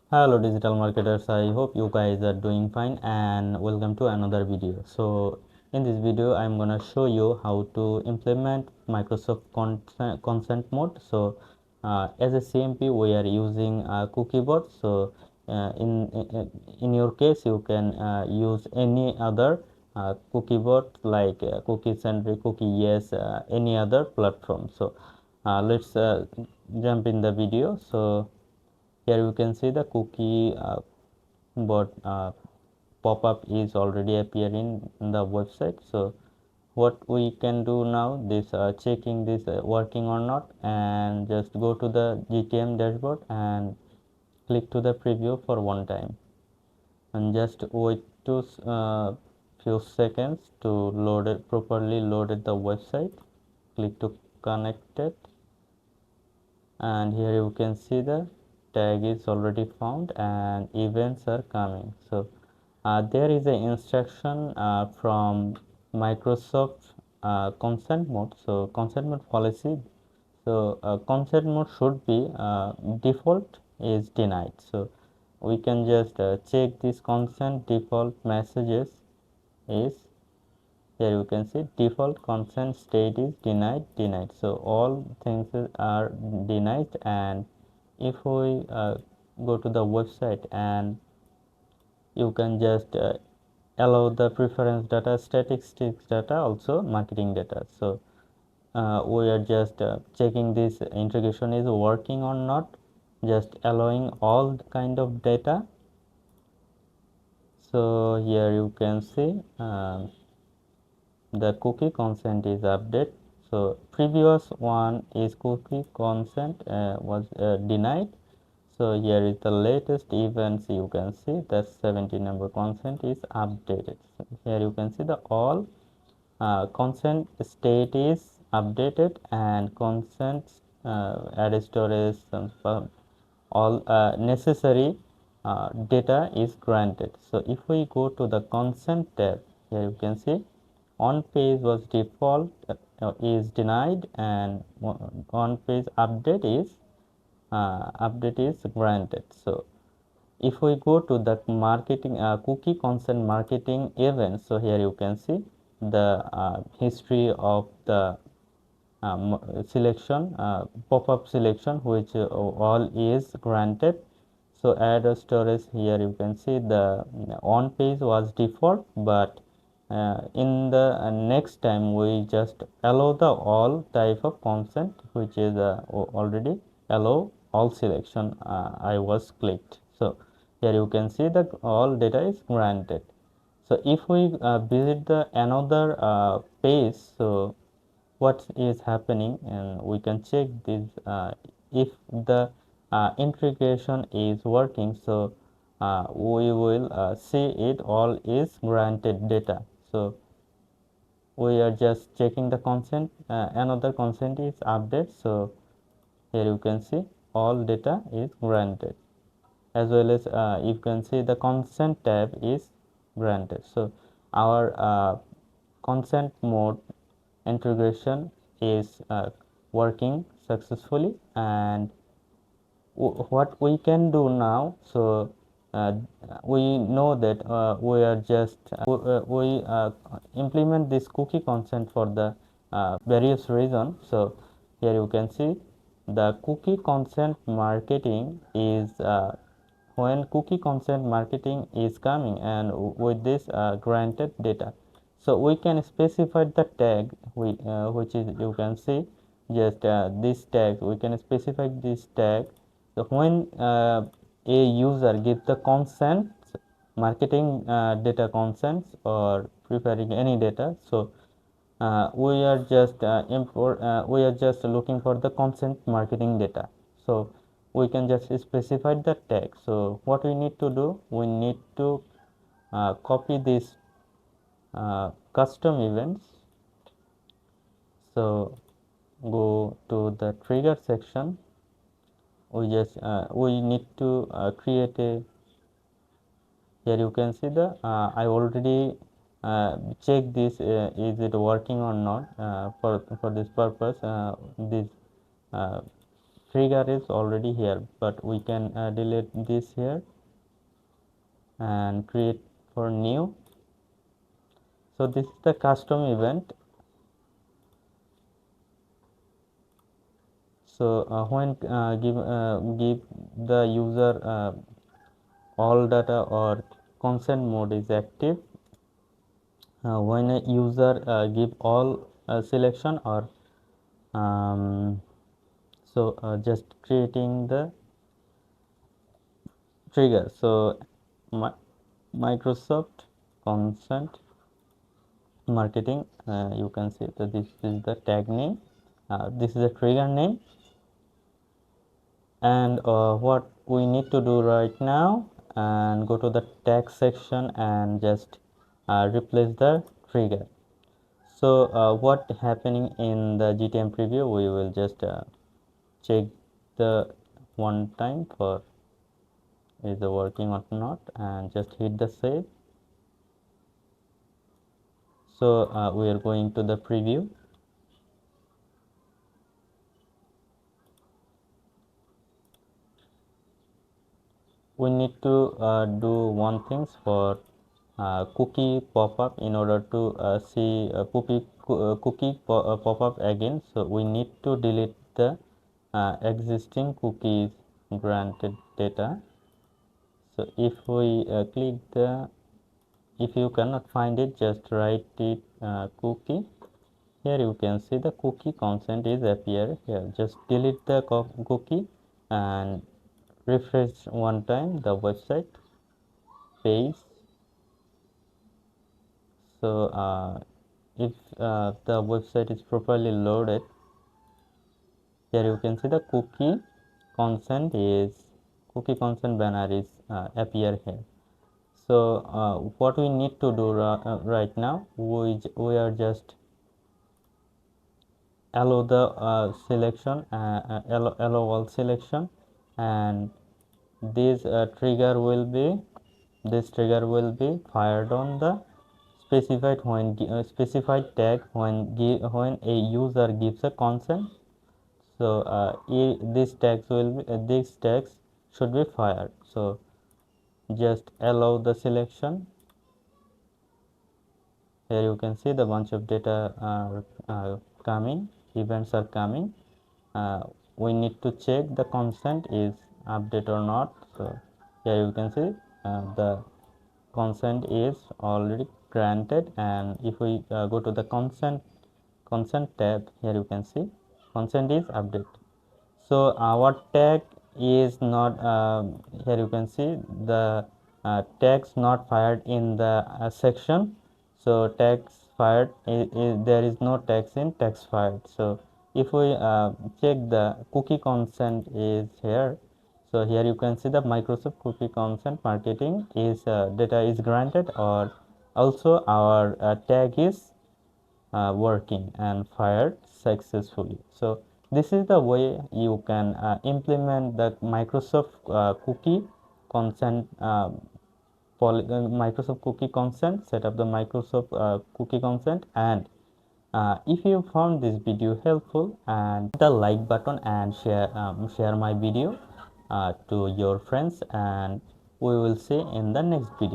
Hello digital marketers, I hope you guys are doing fine and welcome to another video. So in this video I'm gonna show you how to implement Microsoft consent mode. So as a CMP we are using Cookiebot. So in your case you can use any other Cookiebot like cookie centric, cookie yes, any other platform. So let's jump in the video. So here you can see the cookie bot pop-up is already appearing in the website. So what we can do now, this checking this working or not, and just go to the GTM dashboard and click to the preview for one time and just wait to few seconds to load it properly loaded the website. Click to connect it, and here you can see the tag is already found and events are coming. So there is an instruction from Microsoft consent mode. So consent mode policy. So consent mode should be default is denied. So we can just check this consent default messages is. Here you can see default consent state is denied. So all things are denied, and if we go to the website and you can just allow the preference data, statistics data, also marketing data. So we are just checking this integration is working or not, just allowing all kind of data. So here you can see the cookie consent is updated. So previous one is cookie consent was denied. So here is the latest events. You can see that 70 number consent is updated. So here you can see the all consent state is updated and consent added storage all necessary data is granted. So if we go to the consent tab, here you can see on page was default is denied, and on page update is granted. So if we go to the marketing cookie consent marketing event, so here you can see the history of the selection pop-up selection which all is granted. So add a storage, here you can see the on page was default, but in the next time we just allow the all type of consent which is already allow all selection I was clicked. So here you can see that all data is granted. So if we visit the another page, so what is happening, and we can check this if the integration is working. So we will see it all is granted data. So we are just checking the consent, another consent is update. So here you can see all data is granted, as well as you can see the consent tab is granted. So our consent mode integration is working successfully. And what we can do now, so uh, we know that we are just we implement this cookie consent for the various reasons. So here you can see the cookie consent marketing is when cookie consent marketing is coming and with this granted data. So we can specify the tag which is, you can see just this tag, we can specify this tag. So when a user gives the consent, marketing data consents or preparing any data, so we are just we are just looking for the consent marketing data. So we can just specify the tag. So what we need to do, we need to copy this custom events. So go to the trigger section. We just we need to create a, here you can see the I already check this is it working or not. For this purpose this trigger is already here, but we can delete this here and create for new. So this is the custom event. So when give the user all data or consent mode is active, when a user give all selection or just creating the trigger. So Microsoft consent marketing, you can see that this is the tag name, this is the trigger name, and what we need to do right now, and go to the tag section and just replace the trigger. So what happening in the GTM preview, we will just check the one time for is it working or not, and just hit the save. So we are going to the preview. We need to do one things for cookie pop-up. In order to see cookie pop-up again, so we need to delete the existing cookies granted data. So if we click the, if you cannot find it, just write it cookie. Here you can see the cookie consent is appear here. Just delete the cookie and refresh one time the website page. So if the website is properly loaded, here you can see the cookie consent banner is appear here. So what we need to do right now, we are just allow the selection, allow all selection, and this trigger will be fired on the specified specified tag when a user gives a consent. So these tags should be fired. So just allow the selection. Here you can see the bunch of data are coming, events are coming. We need to check the consent is update or not. So here you can see the consent is already granted, and if we go to the consent tab, here you can see consent is update. So our tag is not here you can see the tags not fired in the section. So tags fired there is no tags in tags fired. So if we check the cookie consent is here, so here you can see the Microsoft cookie consent marketing is data is granted, or also our tag is working and fired successfully. So this is the way you can implement the Microsoft cookie consent Microsoft cookie consent, set up the Microsoft cookie consent. And if you found this video helpful, and hit the like button and share my video to your friends, and we will see in the next video.